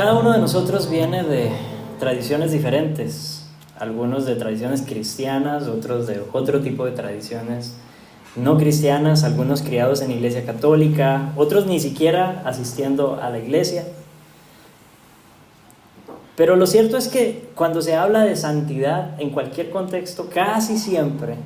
Cada uno de nosotros viene de tradiciones diferentes, algunos de tradiciones cristianas, otros de otro tipo de tradiciones no cristianas, algunos criados en iglesia católica, otros ni siquiera asistiendo a la iglesia. Pero lo cierto es que cuando se habla de santidad en cualquier contexto, casi siempre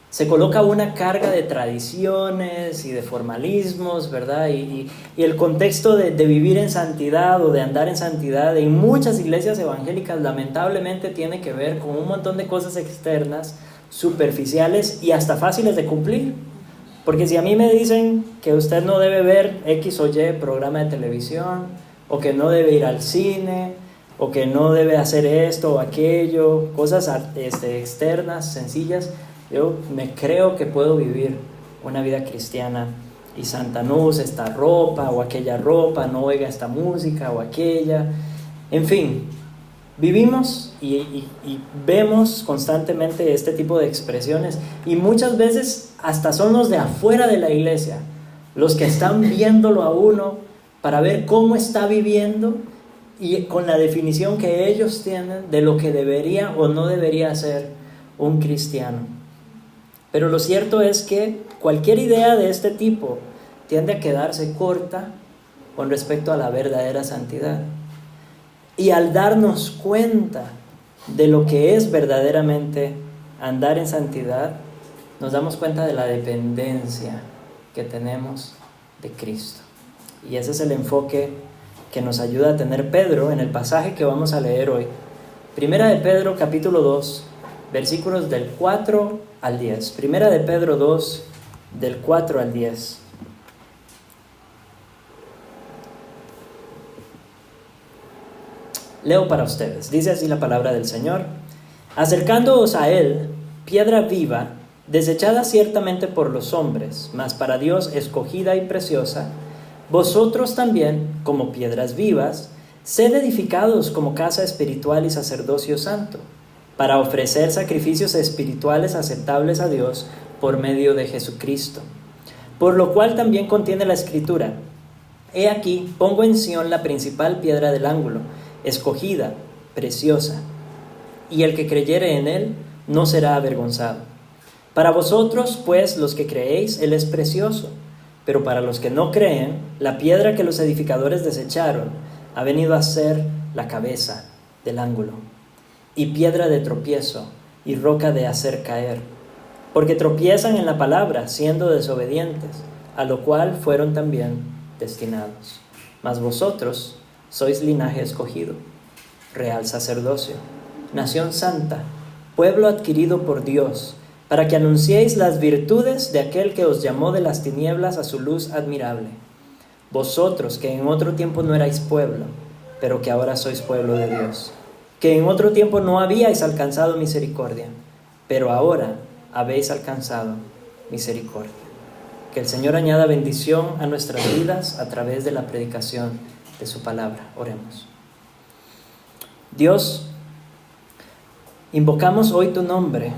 se coloca una carga de tradiciones y de formalismos, ¿verdad? Y el contexto de vivir en santidad o de andar en santidad en muchas iglesias evangélicas lamentablemente tiene que ver con un montón de cosas externas, superficiales y hasta fáciles de cumplir. Porque si a mí me dicen que usted no debe ver X o Y programa de televisión, o que no debe ir al cine, o que no debe hacer esto o aquello, cosas externas, sencillas, yo me creo que puedo vivir una vida cristiana y santa. No use esta ropa o aquella ropa, no oiga esta música o aquella. En fin, vivimos y vemos constantemente este tipo de expresiones, y muchas veces hasta son los de afuera de la iglesia los que están viéndolo a uno para ver cómo está viviendo y con la definición que ellos tienen de lo que debería o no debería ser un cristiano. Pero lo cierto es que cualquier idea de este tipo tiende a quedarse corta con respecto a la verdadera santidad. Y al darnos cuenta de lo que es verdaderamente andar en santidad, nos damos cuenta de la dependencia que tenemos de Cristo. Y ese es el enfoque que nos ayuda a tener Pedro en el pasaje que vamos a leer hoy. Primera de Pedro, capítulo 2, versículos del 4 al 10. Primera de Pedro 2, del 4 al 10. Leo para ustedes. Dice así la palabra del Señor. Acercándoos a Él, piedra viva, desechada ciertamente por los hombres, mas para Dios escogida y preciosa, vosotros también, como piedras vivas, sed edificados como casa espiritual y sacerdocio santo, para ofrecer sacrificios espirituales aceptables a Dios por medio de Jesucristo. Por lo cual también contiene la Escritura: He aquí, pongo en Sión la principal piedra del ángulo, escogida, preciosa, y el que creyere en él no será avergonzado. Para vosotros, pues, los que creéis, él es precioso, pero para los que no creen, la piedra que los edificadores desecharon ha venido a ser la cabeza del ángulo, y piedra de tropiezo y roca de hacer caer, porque tropiezan en la palabra, siendo desobedientes, a lo cual fueron también destinados. Mas vosotros sois linaje escogido, real sacerdocio, nación santa, pueblo adquirido por Dios, para que anunciéis las virtudes de aquel que os llamó de las tinieblas a su luz admirable. Vosotros que en otro tiempo no erais pueblo, pero que ahora sois pueblo de Dios, que en otro tiempo no habíais alcanzado misericordia, pero ahora habéis alcanzado misericordia. Que el Señor añada bendición a nuestras vidas a través de la predicación de su palabra. Oremos. Dios, invocamos hoy tu nombre,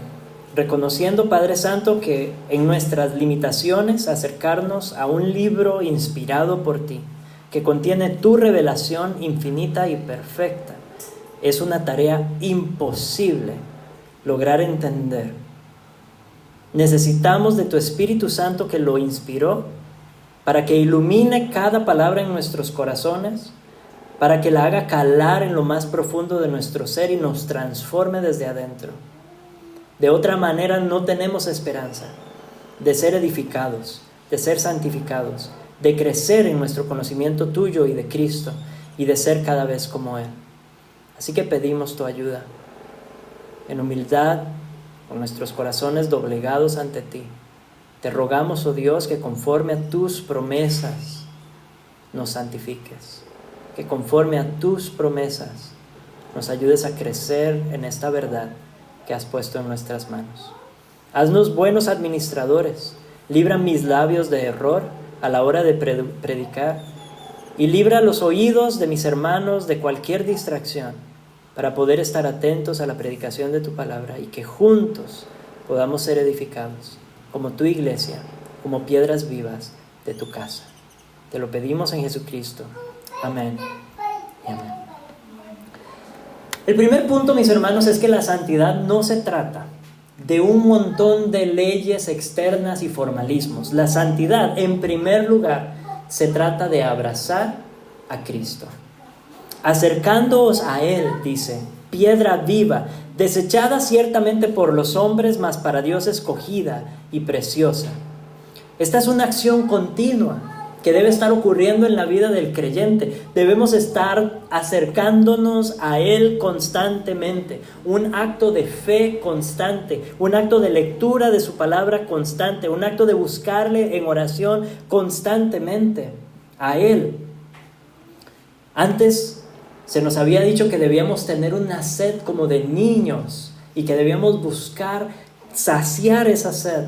reconociendo, Padre Santo, que en nuestras limitaciones acercarnos a un libro inspirado por ti, que contiene tu revelación infinita y perfecta, es una tarea imposible lograr entender. Necesitamos de tu Espíritu Santo que lo inspiró para que ilumine cada palabra en nuestros corazones, para que la haga calar en lo más profundo de nuestro ser y nos transforme desde adentro. De otra manera no tenemos esperanza de ser edificados, de ser santificados, de crecer en nuestro conocimiento tuyo y de Cristo y de ser cada vez como Él. Así que pedimos tu ayuda en humildad, con nuestros corazones doblegados ante ti. Te rogamos, oh Dios, que conforme a tus promesas nos santifiques, que conforme a tus promesas nos ayudes a crecer en esta verdad que has puesto en nuestras manos. Haznos buenos administradores, libra mis labios de error a la hora de predicar, y libra los oídos de mis hermanos de cualquier distracción, para poder estar atentos a la predicación de tu palabra y que juntos podamos ser edificados como tu iglesia, como piedras vivas de tu casa. Te lo pedimos en Jesucristo. Amén Amén. El primer punto, mis hermanos, es que la santidad no se trata de un montón de leyes externas y formalismos. La santidad, en primer lugar, se trata de abrazar a Cristo. Acercándoos a Él, dice, piedra viva, desechada ciertamente por los hombres, mas para Dios escogida y preciosa. Esta es una acción continua que debe estar ocurriendo en la vida del creyente. Debemos estar acercándonos a Él constantemente. Un acto de fe constante, un acto de lectura de su palabra constante, un acto de buscarle en oración constantemente a Él. Antes se nos había dicho que debíamos tener una sed como de niños y que debíamos buscar saciar esa sed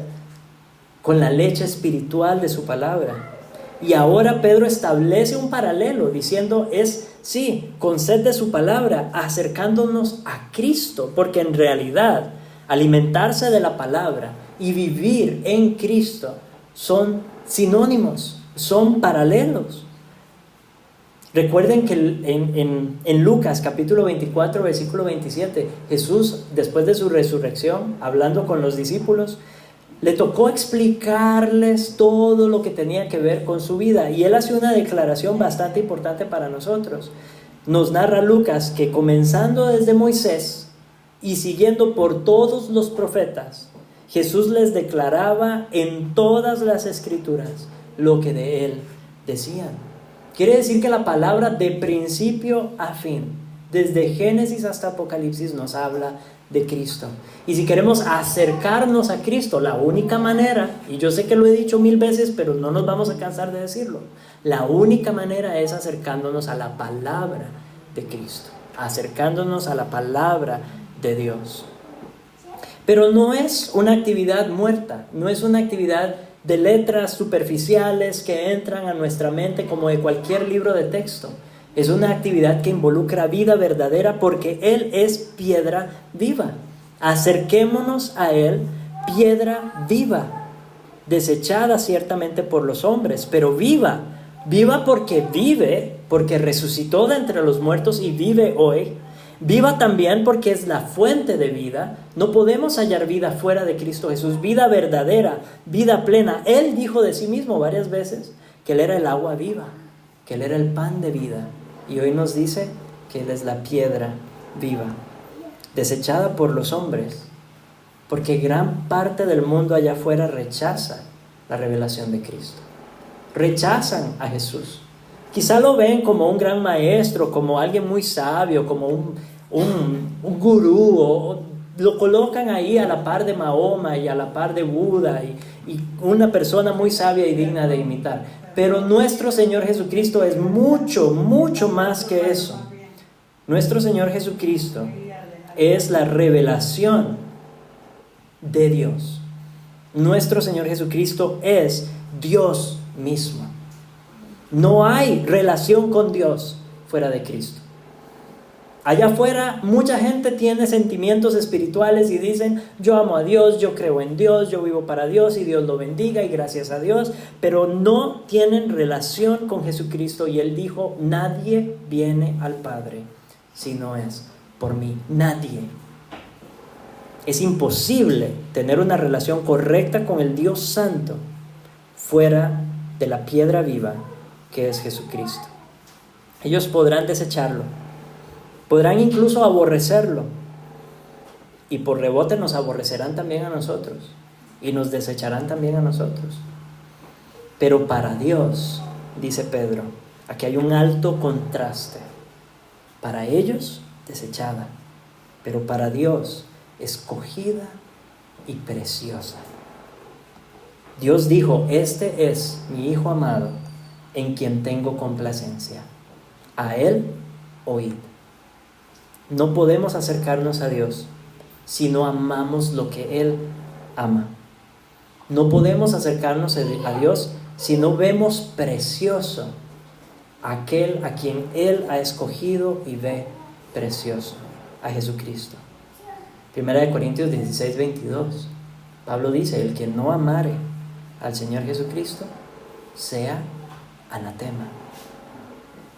con la leche espiritual de su palabra. Y ahora Pedro establece un paralelo diciendo sí, con sed de su palabra, acercándonos a Cristo, porque en realidad alimentarse de la palabra y vivir en Cristo son sinónimos, son paralelos. Recuerden que en Lucas capítulo 24, versículo 27, Jesús, después de su resurrección, hablando con los discípulos, le tocó explicarles todo lo que tenía que ver con su vida. Y él hace una declaración bastante importante para nosotros. Nos narra Lucas que comenzando desde Moisés y siguiendo por todos los profetas, Jesús les declaraba en todas las escrituras lo que de él decían. Quiere decir que la palabra de principio a fin, desde Génesis hasta Apocalipsis, nos habla de Cristo. Y si queremos acercarnos a Cristo, la única manera, y yo sé que lo he dicho 1000 veces, pero no nos vamos a cansar de decirlo, la única manera es acercándonos a la palabra de Cristo, acercándonos a la palabra de Dios. Pero no es una actividad muerta, no es una actividad de letras superficiales que entran a nuestra mente como de cualquier libro de texto. Es una actividad que involucra vida verdadera porque Él es piedra viva. Acerquémonos a Él, piedra viva, desechada ciertamente por los hombres, pero viva. Viva porque vive, porque resucitó de entre los muertos y vive hoy. Viva también porque es la fuente de vida. No podemos hallar vida fuera de Cristo Jesús. Vida verdadera, vida plena. Él dijo de sí mismo varias veces que Él era el agua viva, que Él era el pan de vida. Y hoy nos dice que Él es la piedra viva, desechada por los hombres, porque gran parte del mundo allá afuera rechaza la revelación de Cristo. Rechazan a Jesús. Quizá lo ven como un gran maestro, como alguien muy sabio, como un gurú, o lo colocan ahí a la par de Mahoma y a la par de Buda y una persona muy sabia y digna de imitar. Pero nuestro Señor Jesucristo es mucho, mucho más que eso. Nuestro Señor Jesucristo es la revelación de Dios. Nuestro Señor Jesucristo es Dios mismo. No hay relación con Dios fuera de Cristo. Allá afuera mucha gente tiene sentimientos espirituales y dicen: yo amo a Dios, yo creo en Dios, yo vivo para Dios y Dios lo bendiga y gracias a Dios, pero no tienen relación con Jesucristo. Y Él dijo: nadie viene al Padre si no es por mí. Nadie. Es imposible tener una relación correcta con el Dios Santo fuera de la piedra viva que es Jesucristo. Ellos podrán desecharlo, podrán incluso aborrecerlo, y por rebote nos aborrecerán también a nosotros y nos desecharán también a nosotros. Pero para Dios, dice Pedro, aquí hay un alto contraste. Para ellos, desechada, pero para Dios, escogida y preciosa. Dios dijo: este es mi Hijo amado, en quien tengo complacencia. A Él oíd. No podemos acercarnos a Dios si no amamos lo que Él ama. No podemos acercarnos a Dios si no vemos precioso aquel a quien Él ha escogido y ve precioso, a Jesucristo. 1 Corintios 16, 22. Pablo dice: el que no amare al Señor Jesucristo sea anatema.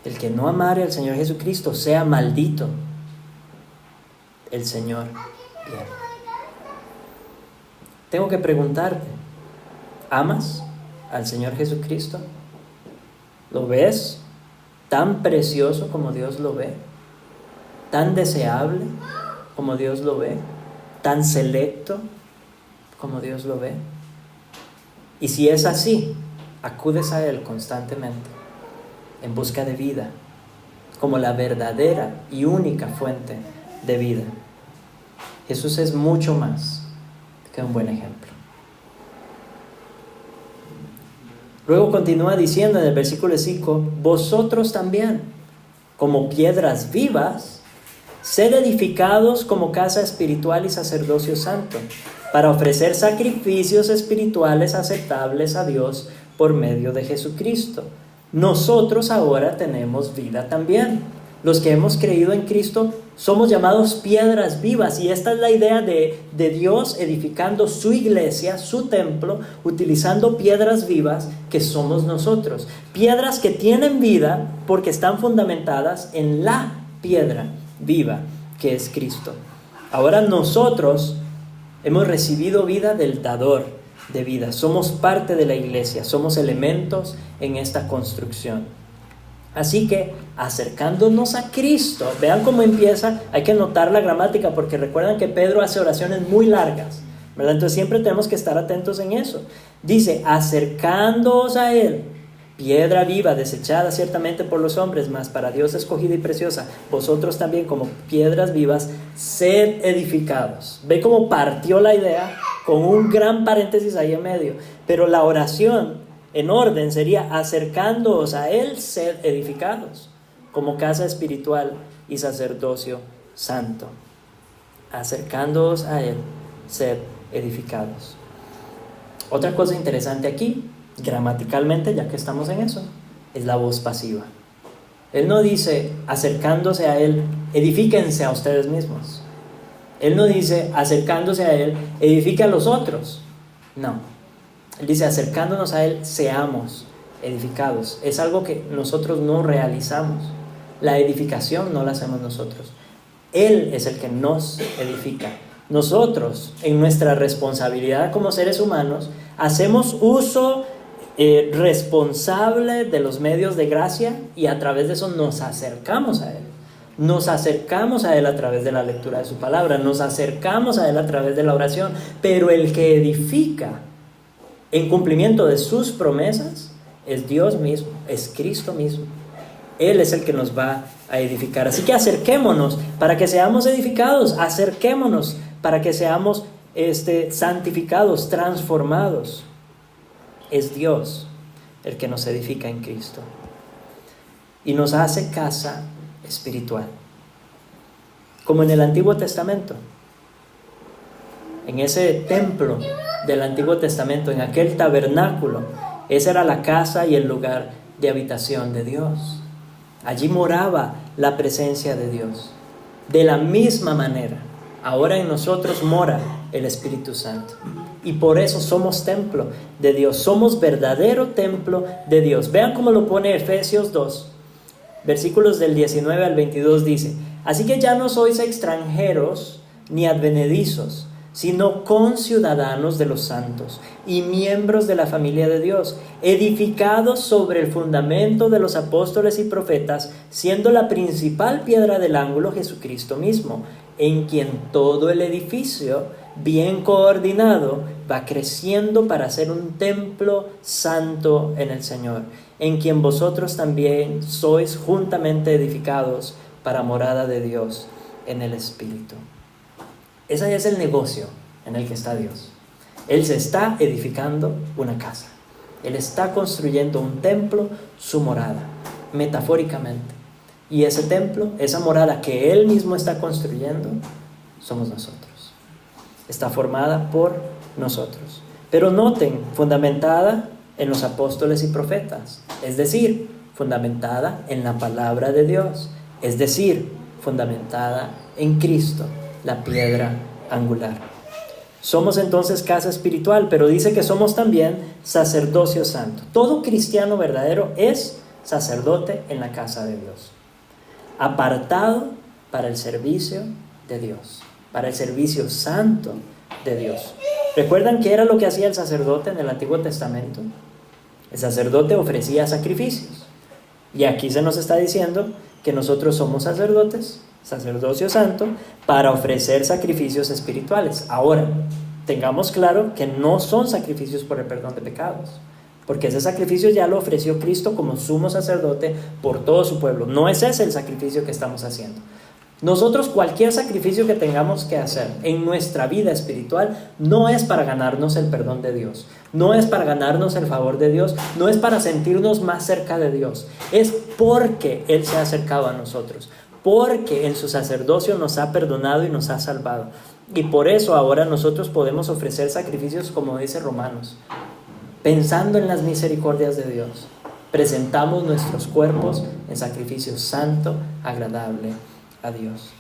El que no amare al Señor Jesucristo sea maldito. El Señor viene. Tengo que preguntarte, ¿amas al Señor Jesucristo? ¿Lo ves tan precioso como Dios lo ve? ¿Tan deseable como Dios lo ve? ¿Tan selecto como Dios lo ve? Y si es así, acudes a Él constantemente en busca de vida, como la verdadera y única fuente de vida. Jesús es mucho más que un buen ejemplo. Luego continúa diciendo en el versículo 5, vosotros también, como piedras vivas, sed edificados como casa espiritual y sacerdocio santo, para ofrecer sacrificios espirituales aceptables a Dios por medio de Jesucristo. Nosotros ahora tenemos vida también. Los que hemos creído en Cristo somos llamados piedras vivas, y esta es la idea de Dios edificando su iglesia, su templo, utilizando piedras vivas que somos nosotros. Piedras que tienen vida porque están fundamentadas en la piedra viva que es Cristo. Ahora nosotros hemos recibido vida del dador de vida. Somos parte de la iglesia, somos elementos en esta construcción. Así que acercándonos a Cristo, vean cómo empieza, hay que notar la gramática porque recuerdan que Pedro hace oraciones muy largas, ¿verdad? Entonces siempre tenemos que estar atentos en eso. Dice, acercándoos a Él, piedra viva, desechada ciertamente por los hombres, mas para Dios escogida y preciosa, vosotros también como piedras vivas, sed edificados. Ve cómo partió la idea con un gran paréntesis ahí en medio, pero la oración en orden sería, acercándoos a Él, sed edificados, como casa espiritual y sacerdocio santo. Acercándoos a Él, sed edificados. Otra cosa interesante aquí, gramaticalmente, ya que estamos en eso, es la voz pasiva. Él no dice, acercándose a Él, edifíquense a ustedes mismos. Él no dice, acercándose a Él, edifique a los otros. No. Él dice, acercándonos a Él, seamos edificados. Es algo que nosotros no realizamos. La edificación no la hacemos nosotros. Él es el que nos edifica. Nosotros, en nuestra responsabilidad como seres humanos, hacemos uso responsable de los medios de gracia y a través de eso nos acercamos a Él. Nos acercamos a Él a través de la lectura de su palabra, nos acercamos a Él a través de la oración, pero el que edifica en cumplimiento de sus promesas es Dios mismo, es Cristo mismo. Él es el que nos va a edificar. Así que acerquémonos para que seamos edificados, acerquémonos para que seamos santificados, transformados. Es Dios el que nos edifica en Cristo y nos hace casa espiritual, como en el Antiguo Testamento. En ese templo del Antiguo Testamento, en aquel tabernáculo, esa era la casa y el lugar de habitación de Dios. Allí moraba la presencia de Dios. De la misma manera, ahora en nosotros mora el Espíritu Santo. Y por eso somos templo de Dios. Somos verdadero templo de Dios. Vean cómo lo pone Efesios 2, versículos del 19 al 22 dice: así que ya no sois extranjeros ni advenedizos, sino conciudadanos de los santos y miembros de la familia de Dios, edificados sobre el fundamento de los apóstoles y profetas, siendo la principal piedra del ángulo Jesucristo mismo, en quien todo el edificio, bien coordinado, va creciendo para ser un templo santo en el Señor, en quien vosotros también sois juntamente edificados para morada de Dios en el Espíritu. Ese es el negocio en el que está Dios. Él se está edificando una casa. Él está construyendo un templo, su morada, metafóricamente. Y ese templo, esa morada que Él mismo está construyendo, somos nosotros. Está formada por nosotros. Pero noten, fundamentada en los apóstoles y profetas. Es decir, fundamentada en la palabra de Dios. Es decir, fundamentada en Cristo, la piedra angular. Somos entonces casa espiritual, pero dice que somos también sacerdocio santo. Todo cristiano verdadero es sacerdote en la casa de Dios, apartado para el servicio de Dios, para el servicio santo de Dios. ¿Recuerdan qué era lo que hacía el sacerdote en el Antiguo Testamento? El sacerdote ofrecía sacrificios. Y aquí se nos está diciendo que nosotros somos sacerdotes, sacerdocio santo, para ofrecer sacrificios espirituales. Ahora, tengamos claro que no son sacrificios por el perdón de pecados, porque ese sacrificio ya lo ofreció Cristo como sumo sacerdote por todo su pueblo. No es ese el sacrificio que estamos haciendo. Nosotros, cualquier sacrificio que tengamos que hacer en nuestra vida espiritual, no es para ganarnos el perdón de Dios, no es para ganarnos el favor de Dios, no es para sentirnos más cerca de Dios, es porque Él se ha acercado a nosotros, porque en su sacerdocio nos ha perdonado y nos ha salvado. Y por eso ahora nosotros podemos ofrecer sacrificios, como dice Romanos, pensando en las misericordias de Dios. Presentamos nuestros cuerpos en sacrificio santo, agradable a Dios.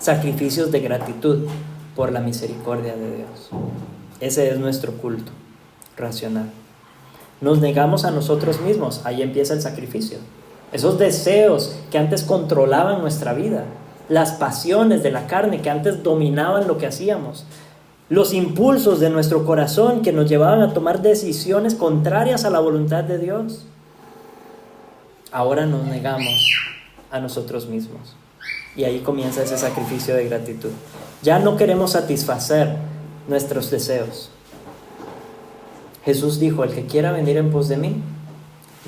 Sacrificios de gratitud por la misericordia de Dios. Ese es nuestro culto racional. Nos negamos a nosotros mismos, ahí empieza el sacrificio. Esos deseos que antes controlaban nuestra vida, las pasiones de la carne que antes dominaban lo que hacíamos, los impulsos de nuestro corazón que nos llevaban a tomar decisiones contrarias a la voluntad de Dios. Ahora nos negamos a nosotros mismos. Y ahí comienza ese sacrificio de gratitud. Ya no queremos satisfacer nuestros deseos. Jesús dijo: el que quiera venir en pos de mí,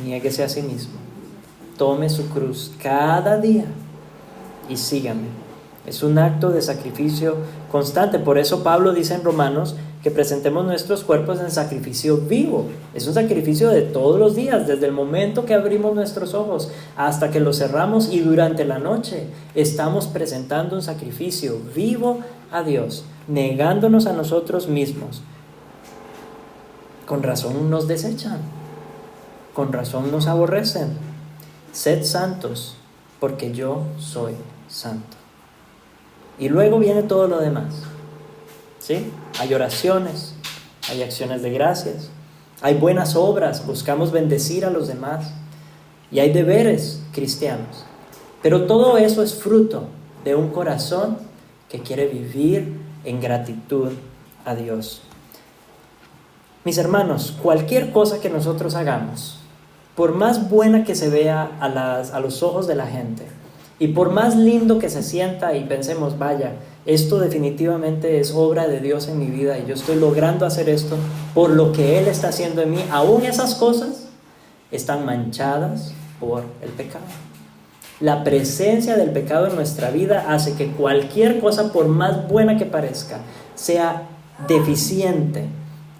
niéguese a sí mismo, tome su cruz cada día y sígame. Es un acto de sacrificio constante. Por eso Pablo dice en Romanos que presentemos nuestros cuerpos en sacrificio vivo. Es un sacrificio de todos los días, desde el momento que abrimos nuestros ojos hasta que los cerramos, y durante la noche estamos presentando un sacrificio vivo a Dios, negándonos a nosotros mismos. Con razón nos desechan, con razón nos aborrecen. Sed santos, porque yo soy santo. Y luego viene todo lo demás, ¿sí? Hay oraciones, hay acciones de gracias, hay buenas obras, buscamos bendecir a los demás, y hay deberes cristianos. Pero todo eso es fruto de un corazón que quiere vivir en gratitud a Dios. Mis hermanos, cualquier cosa que nosotros hagamos, por más buena que se vea a los ojos de la gente, y por más lindo que se sienta y pensemos, vaya, esto definitivamente es obra de Dios en mi vida y yo estoy logrando hacer esto por lo que Él está haciendo en mí, aún esas cosas están manchadas por el pecado. La presencia del pecado en nuestra vida hace que cualquier cosa, por más buena que parezca, sea deficiente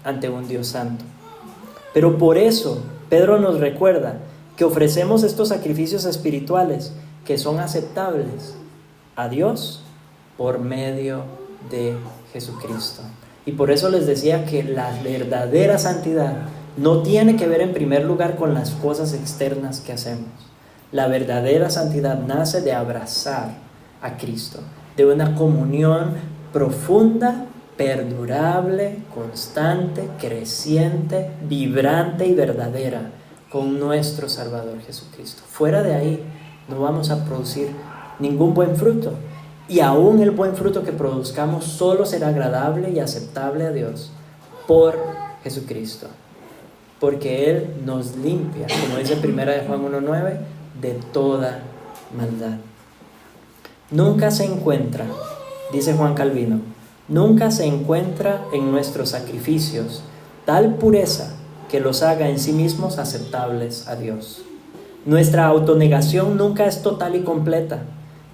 ante un Dios santo. Pero por eso Pedro nos recuerda que ofrecemos estos sacrificios espirituales que son aceptables a Dios por medio de Jesucristo. Y por eso les decía que la verdadera santidad no tiene que ver en primer lugar con las cosas externas que hacemos. La verdadera santidad nace de abrazar a Cristo, de una comunión profunda, perdurable, constante, creciente, vibrante y verdadera con nuestro Salvador Jesucristo. Fuera de ahí no vamos a producir ningún buen fruto. Y aún el buen fruto que produzcamos solo será agradable y aceptable a Dios por Jesucristo. Porque Él nos limpia, como dice 1 Juan 1:9, de toda maldad. Nunca se encuentra, dice Juan Calvino, nunca se encuentra en nuestros sacrificios tal pureza que los haga en sí mismos aceptables a Dios. Nuestra autonegación nunca es total y completa.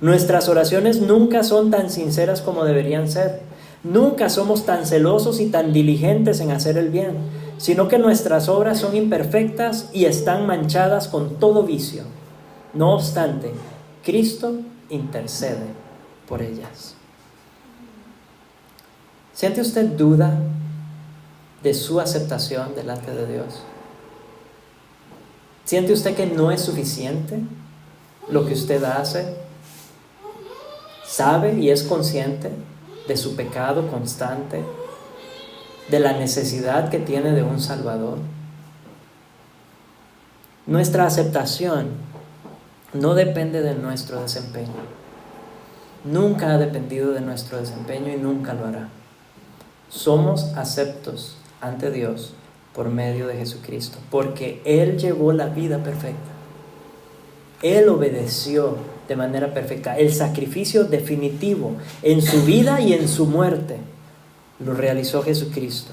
Nuestras oraciones nunca son tan sinceras como deberían ser. Nunca somos tan celosos y tan diligentes en hacer el bien, sino que nuestras obras son imperfectas y están manchadas con todo vicio. No obstante, Cristo intercede por ellas. ¿Siente usted duda de su aceptación delante de Dios? ¿Siente usted que no es suficiente lo que usted hace? ¿Sabe y es consciente de su pecado constante, de la necesidad que tiene de un Salvador? Nuestra aceptación no depende de nuestro desempeño. Nunca ha dependido de nuestro desempeño y nunca lo hará. Somos aceptos ante Dios por medio de Jesucristo, porque Él llevó la vida perfecta. Él obedeció de manera perfecta. El sacrificio definitivo en su vida y en su muerte lo realizó Jesucristo.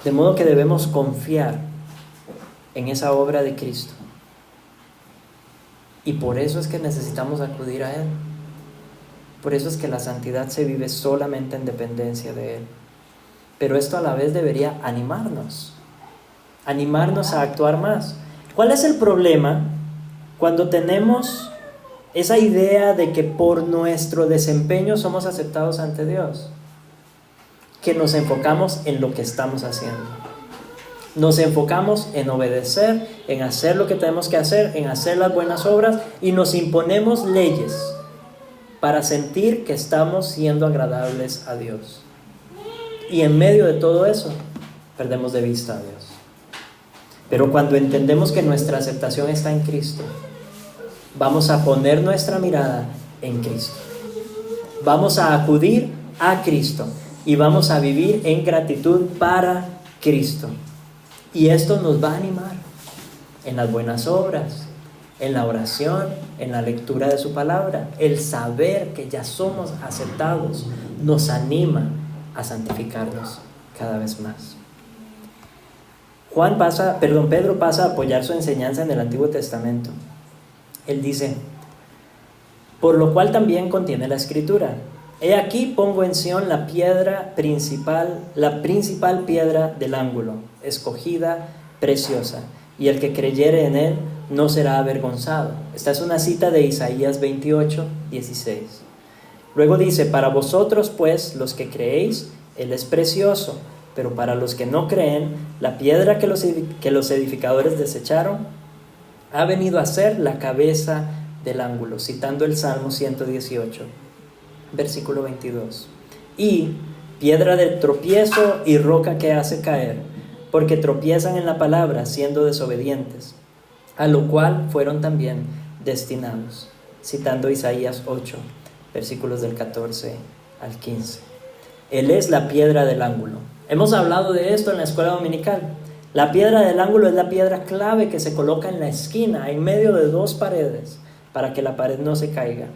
De modo que debemos confiar en esa obra de Cristo. Y por eso es que necesitamos acudir a Él. Por eso es que la santidad se vive solamente en dependencia de Él. Pero esto a la vez debería animarnos a actuar más. ¿Cuál es el problema cuando tenemos esa idea de que por nuestro desempeño somos aceptados ante Dios? Que nos enfocamos en lo que estamos haciendo. Nos enfocamos en obedecer, en hacer lo que tenemos que hacer, en hacer las buenas obras y nos imponemos leyes para sentir que estamos siendo agradables a Dios. Y en medio de todo eso, perdemos de vista a Dios. Pero cuando entendemos que nuestra aceptación está en Cristo, vamos a poner nuestra mirada en Cristo. Vamos a acudir a Cristo y vamos a vivir en gratitud para Cristo. Y esto nos va a animar en las buenas obras, en la oración, en la lectura de su palabra. El saber que ya somos aceptados nos anima a santificarnos cada vez más. Pedro pasa a apoyar su enseñanza en el Antiguo Testamento. Él dice: por lo cual también contiene la Escritura: he aquí pongo en Sión la principal piedra del ángulo, escogida, preciosa, y el que creyere en él no será avergonzado. Esta es una cita de Isaías 28, 16. Luego dice: para vosotros pues, los que creéis, él es precioso, pero para los que no creen, la piedra que los edificadores desecharon ha venido a ser la cabeza del ángulo, citando el Salmo 118, versículo 22. Y piedra de tropiezo y roca que hace caer, porque tropiezan en la palabra siendo desobedientes, a lo cual fueron también destinados, citando Isaías 8, versículos del 14 al 15. Él es la piedra del ángulo. Hemos hablado de esto en la escuela dominical. La piedra del ángulo es la piedra clave que se coloca en la esquina, en medio de dos paredes, para que la pared no se caiga.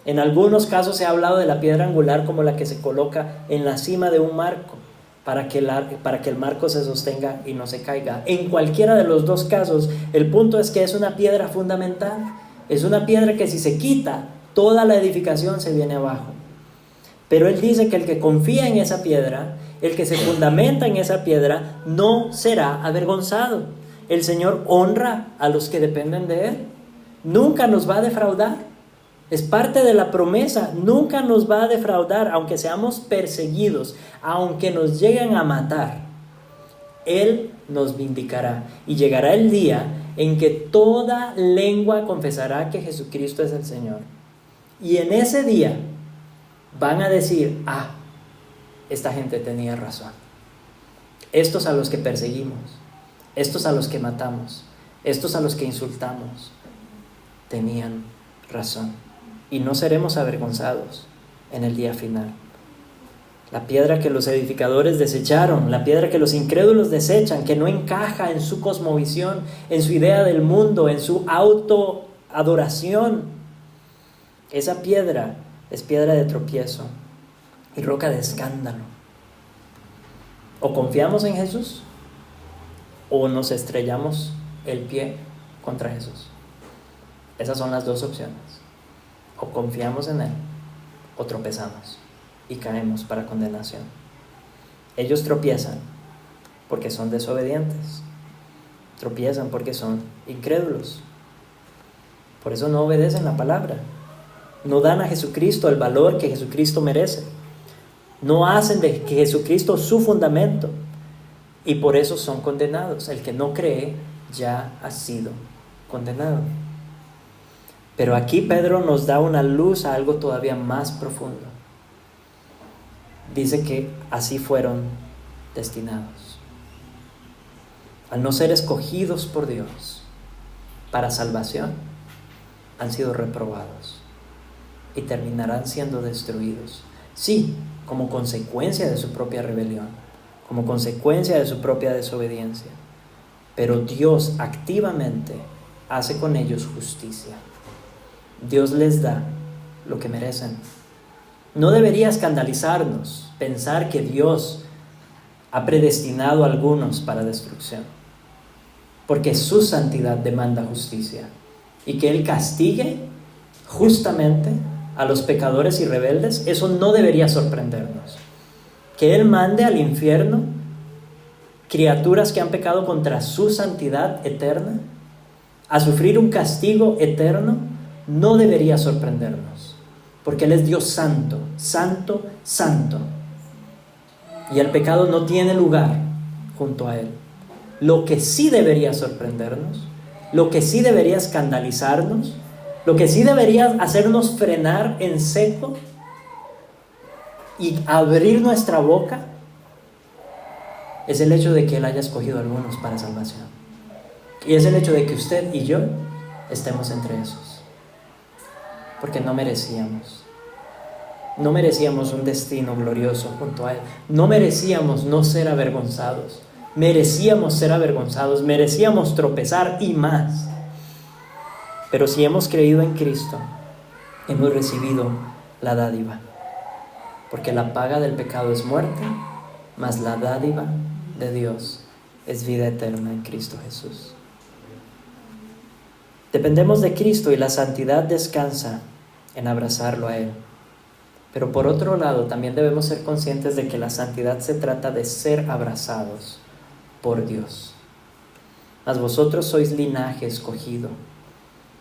En algunos casos se ha hablado de la piedra angular como la que se coloca en la cima de un marco, para que el marco se sostenga y no se caiga. En cualquiera de los dos casos, el punto es que es una piedra fundamental. Es una piedra que si se quita, toda la edificación se viene abajo. Pero él dice que el que confía en esa piedra, el que se fundamenta en esa piedra, no será avergonzado. El Señor honra a los que dependen de Él. Nunca nos va a defraudar. Es parte de la promesa. Nunca nos va a defraudar, aunque seamos perseguidos, aunque nos lleguen a matar. Él nos vindicará. Y llegará el día en que toda lengua confesará que Jesucristo es el Señor. Y en ese día van a decir: esta gente tenía razón. Estos a los que perseguimos, estos a los que matamos, estos a los que insultamos, tenían razón. Y no seremos avergonzados en el día final. La piedra que los edificadores desecharon, la piedra que los incrédulos desechan, que no encaja en su cosmovisión, en su idea del mundo, en su autoadoración, esa piedra es piedra de tropiezo y roca de escándalo. O confiamos en Jesús o nos estrellamos el pie contra Jesús. Esas son las dos opciones. O confiamos en Él o tropezamos y caemos para condenación. Ellos tropiezan porque son desobedientes. Tropiezan porque son incrédulos. Por eso no obedecen la palabra. No dan a Jesucristo el valor que Jesucristo merece. No hacen de que Jesucristo su fundamento. Y por eso son condenados. El que no cree ya ha sido condenado. Pero aquí Pedro nos da una luz a algo todavía más profundo. Dice que así fueron destinados. al no ser escogidos por Dios para salvación, han sido reprobados y terminarán siendo destruidos. Sí, como consecuencia de su propia rebelión, como consecuencia de su propia desobediencia. Pero Dios activamente hace con ellos justicia. Dios les da lo que merecen. No debería escandalizarnos pensar que Dios ha predestinado a algunos para destrucción, porque su santidad demanda justicia, y que Él castigue justamente a los pecadores y rebeldes, eso no debería sorprendernos. Que Él mande al infierno criaturas que han pecado contra su santidad eterna a sufrir un castigo eterno, no debería sorprendernos, porque Él es Dios santo, santo, santo, y el pecado no tiene lugar junto a Él. Lo que sí debería sorprendernos, lo que sí debería escandalizarnos, lo que sí debería hacernos frenar en seco y abrir nuestra boca, es el hecho de que Él haya escogido a algunos para salvación. Y es el hecho de que usted y yo estemos entre esos. Porque no merecíamos. No merecíamos un destino glorioso junto a Él. No merecíamos no ser avergonzados. Merecíamos ser avergonzados. Merecíamos tropezar y más. Pero si hemos creído en Cristo, hemos recibido la dádiva. Porque la paga del pecado es muerte, mas la dádiva de Dios es vida eterna en Cristo Jesús. Dependemos de Cristo y la santidad descansa en abrazarlo a Él. Pero por otro lado, también debemos ser conscientes de que la santidad se trata de ser abrazados por Dios. Mas vosotros sois linaje escogido,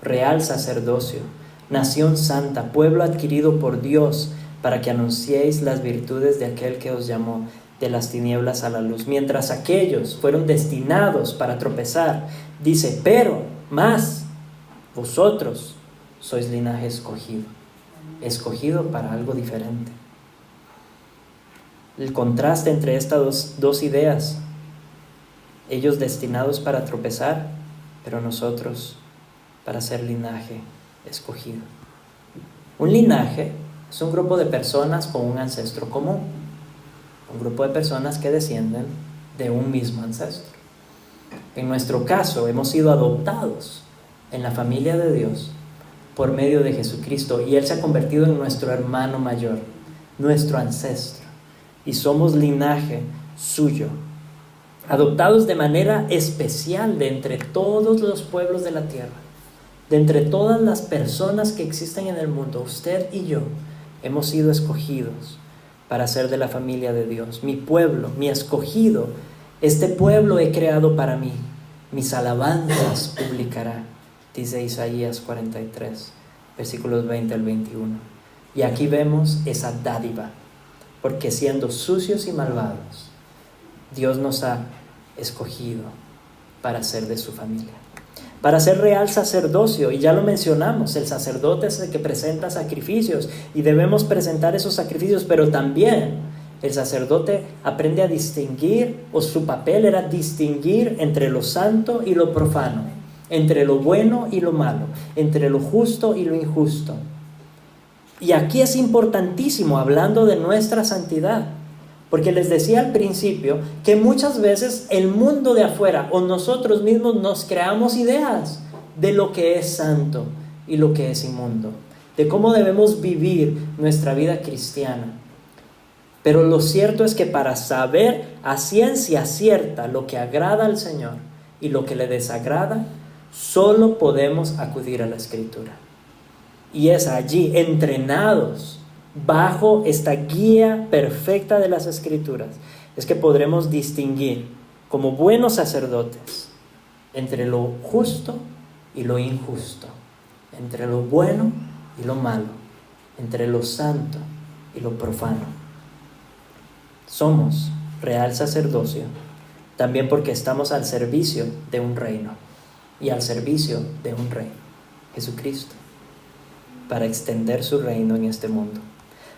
real sacerdocio, nación santa, pueblo adquirido por Dios, para que anunciéis las virtudes de aquel que os llamó de las tinieblas a la luz. Mientras aquellos fueron destinados para tropezar, dice, pero más vosotros sois linaje escogido, escogido para algo diferente. El contraste entre estas dos ideas, ellos destinados para tropezar, pero nosotros para ser linaje escogido. Un linaje es un grupo de personas con un ancestro común, un grupo de personas que descienden de un mismo ancestro. En nuestro caso, hemos sido adoptados en la familia de Dios por medio de Jesucristo, y Él se ha convertido en nuestro hermano mayor, nuestro ancestro, y somos linaje suyo, adoptados de manera especial de entre todos los pueblos de la tierra, de entre todas las personas que existen en el mundo. Usted y yo hemos sido escogidos para ser de la familia de Dios. Mi pueblo, mi escogido, este pueblo he creado para mí, mis alabanzas publicará, dice Isaías 43, versículos 20 al 21. Y aquí vemos esa dádiva, porque siendo sucios y malvados, Dios nos ha escogido para ser de su familia, para ser real sacerdocio. Y ya lo mencionamos, el sacerdote es el que presenta sacrificios y debemos presentar esos sacrificios, pero también el sacerdote aprende a distinguir, o su papel era distinguir entre lo santo y lo profano, entre lo bueno y lo malo, entre lo justo y lo injusto. Y aquí es importantísimo, hablando de nuestra santidad, porque les decía al principio que muchas veces el mundo de afuera o nosotros mismos nos creamos ideas de lo que es santo y lo que es inmundo, de cómo debemos vivir nuestra vida cristiana. Pero lo cierto es que para saber a ciencia cierta lo que agrada al Señor y lo que le desagrada, solo podemos acudir a la Escritura. Y es allí, entrenados bajo esta guía perfecta de las Escrituras, es que podremos distinguir como buenos sacerdotes entre lo justo y lo injusto, entre lo bueno y lo malo, entre lo santo y lo profano. Somos real sacerdocio también porque estamos al servicio de un reino y al servicio de un rey, Jesucristo, para extender su reino en este mundo.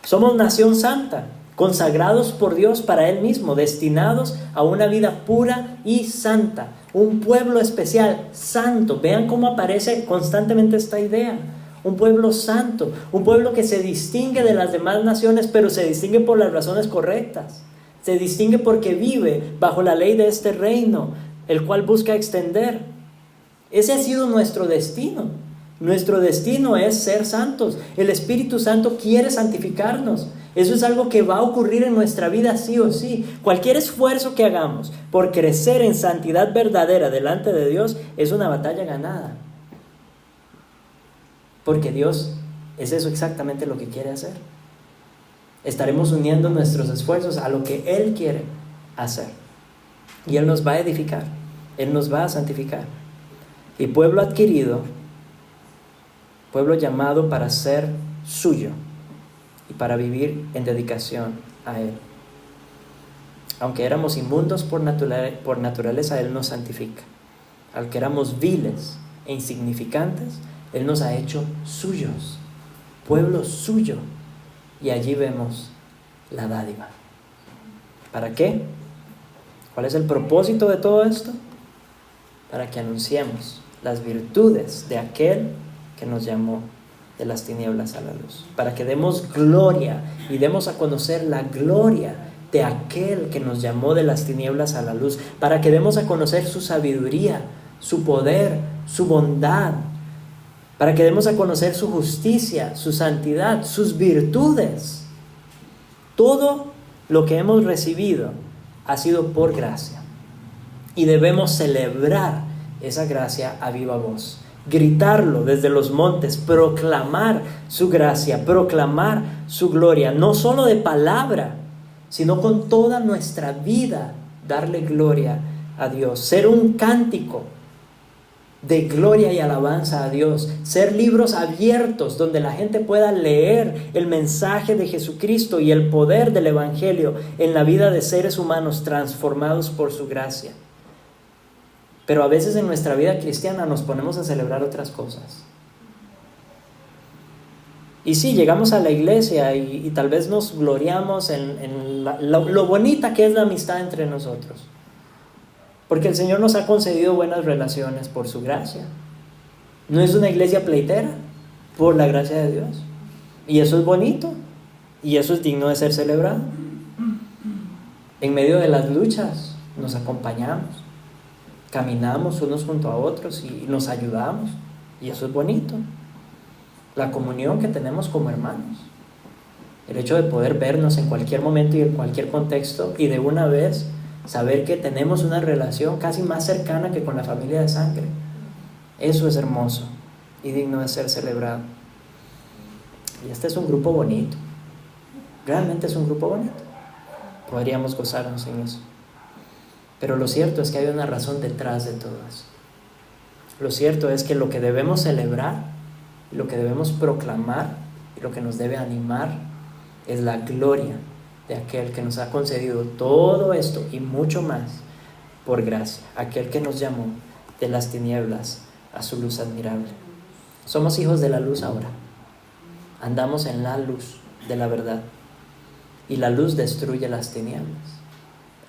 Somos nación santa, consagrados por Dios para Él mismo, destinados a una vida pura y santa, un pueblo especial, santo. Vean cómo aparece constantemente esta idea. Un pueblo santo, un pueblo que se distingue de las demás naciones, pero se distingue por las razones correctas. Se distingue porque vive bajo la ley de este reino, el cual busca extender. Ese ha sido nuestro destino. Nuestro destino es ser santos. El Espíritu Santo quiere santificarnos. Eso es algo que va a ocurrir en nuestra vida sí o sí. Cualquier esfuerzo que hagamos por crecer en santidad verdadera delante de Dios es una batalla ganada. Porque Dios es eso exactamente lo que quiere hacer. Estaremos uniendo nuestros esfuerzos a lo que Él quiere hacer. Y Él nos va a edificar. Él nos va a santificar. Y pueblo adquirido, pueblo llamado para ser suyo y para vivir en dedicación a Él. Aunque éramos inmundos por naturaleza, Él nos santifica. Aunque éramos viles e insignificantes, Él nos ha hecho suyos, pueblo suyo. Y allí vemos la dádiva. ¿Para qué? ¿Cuál es el propósito de todo esto? Para que anunciemos las virtudes de aquel que nos llamó de las tinieblas a la luz. Para que demos gloria y demos a conocer la gloria de aquel que nos llamó de las tinieblas a la luz. Para que demos a conocer su sabiduría, su poder, su bondad. Para que demos a conocer su justicia, su santidad, sus virtudes. Todo lo que hemos recibido ha sido por gracia. Y debemos celebrar esa gracia a viva voz. Gritarlo desde los montes, proclamar su gracia, proclamar su gloria. No solo de palabra, sino con toda nuestra vida, darle gloria a Dios. Ser un cántico de gloria y alabanza a Dios, ser libros abiertos donde la gente pueda leer el mensaje de Jesucristo y el poder del Evangelio en la vida de seres humanos transformados por su gracia. Pero a veces en nuestra vida cristiana nos ponemos a celebrar otras cosas. Y sí, llegamos a la iglesia y tal vez nos gloriamos en lo bonita que es la amistad entre nosotros. Porque el Señor nos ha concedido buenas relaciones por su gracia. No es una iglesia pleitera, por la gracia de Dios. Y eso es bonito. Y eso es digno de ser celebrado. En medio de las luchas nos acompañamos. Caminamos unos junto a otros y nos ayudamos. Y eso es bonito. La comunión que tenemos como hermanos. El hecho de poder vernos en cualquier momento y en cualquier contexto y de una vez saber que tenemos una relación casi más cercana que con la familia de sangre. Eso es hermoso y digno de ser celebrado. Y este es un grupo bonito. Realmente es un grupo bonito. Podríamos gozarnos en eso. Pero lo cierto es que hay una razón detrás de todo eso. Lo cierto es que lo que debemos celebrar, lo que debemos proclamar y lo que nos debe animar es la gloria de aquel que nos ha concedido todo esto y mucho más por gracia, aquel que nos llamó de las tinieblas a su luz admirable. Somos hijos de la luz ahora, andamos en la luz de la verdad y la luz destruye las tinieblas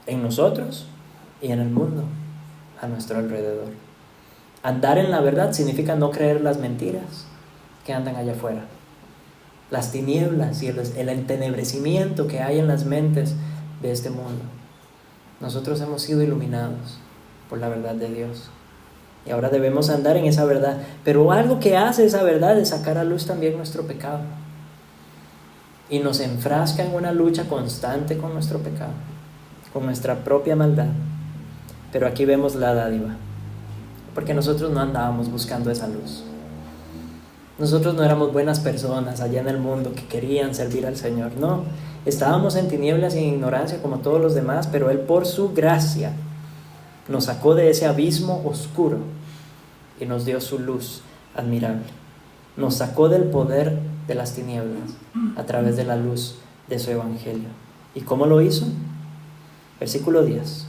en nosotros y en el mundo a nuestro alrededor. Andar en la verdad significa no creer las mentiras que andan allá afuera. Las tinieblas y el entenebrecimiento que hay en las mentes de este mundo. Nosotros hemos sido iluminados por la verdad de Dios. Y ahora debemos andar en esa verdad. Pero algo que hace esa verdad es sacar a luz también nuestro pecado. Y nos enfrasca en una lucha constante con nuestro pecado, con nuestra propia maldad. Pero aquí vemos la dádiva. Porque nosotros no andábamos buscando esa luz. Nosotros no éramos buenas personas allá en el mundo que querían servir al Señor. No, estábamos en tinieblas y en ignorancia como todos los demás, pero Él por su gracia nos sacó de ese abismo oscuro y nos dio su luz admirable. Nos sacó del poder de las tinieblas a través de la luz de su Evangelio. ¿Y cómo lo hizo? Versículo 10,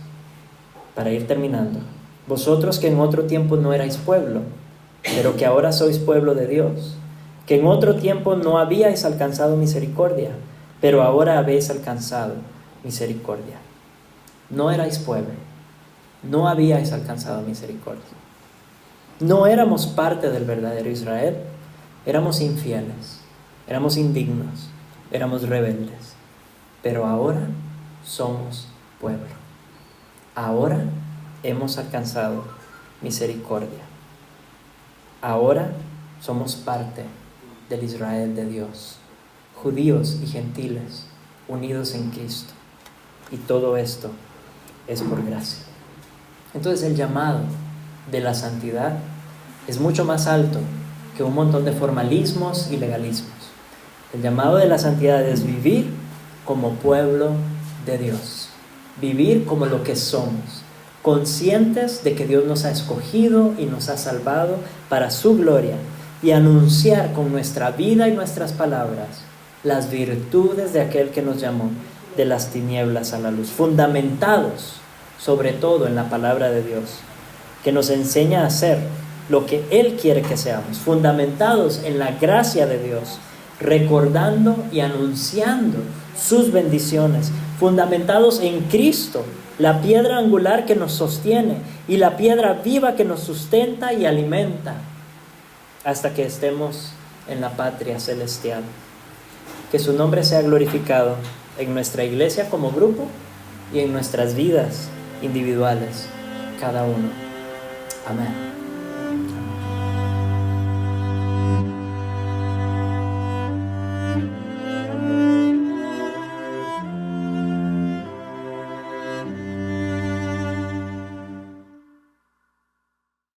para ir terminando. Vosotros que en otro tiempo no erais pueblo, pero que ahora sois pueblo de Dios, que en otro tiempo no habíais alcanzado misericordia, pero ahora habéis alcanzado misericordia. No erais pueblo, no habíais alcanzado misericordia. No éramos parte del verdadero Israel, éramos infieles, éramos indignos, éramos rebeldes, pero ahora somos pueblo. Ahora hemos alcanzado misericordia. Ahora somos parte del Israel de Dios, judíos y gentiles unidos en Cristo. Y todo esto es por gracia. Entonces el llamado de la santidad es mucho más alto que un montón de formalismos y legalismos. El llamado de la santidad es vivir como pueblo de Dios, vivir como lo que somos, conscientes de que Dios nos ha escogido y nos ha salvado para su gloria, y anunciar con nuestra vida y nuestras palabras las virtudes de aquel que nos llamó de las tinieblas a la luz, fundamentados sobre todo en la palabra de Dios, que nos enseña a hacer lo que Él quiere que seamos, fundamentados en la gracia de Dios, recordando y anunciando sus bendiciones, fundamentados en Cristo, la piedra angular que nos sostiene y la piedra viva que nos sustenta y alimenta, hasta que estemos en la patria celestial. Que su nombre sea glorificado en nuestra iglesia como grupo y en nuestras vidas individuales, cada uno. Amén.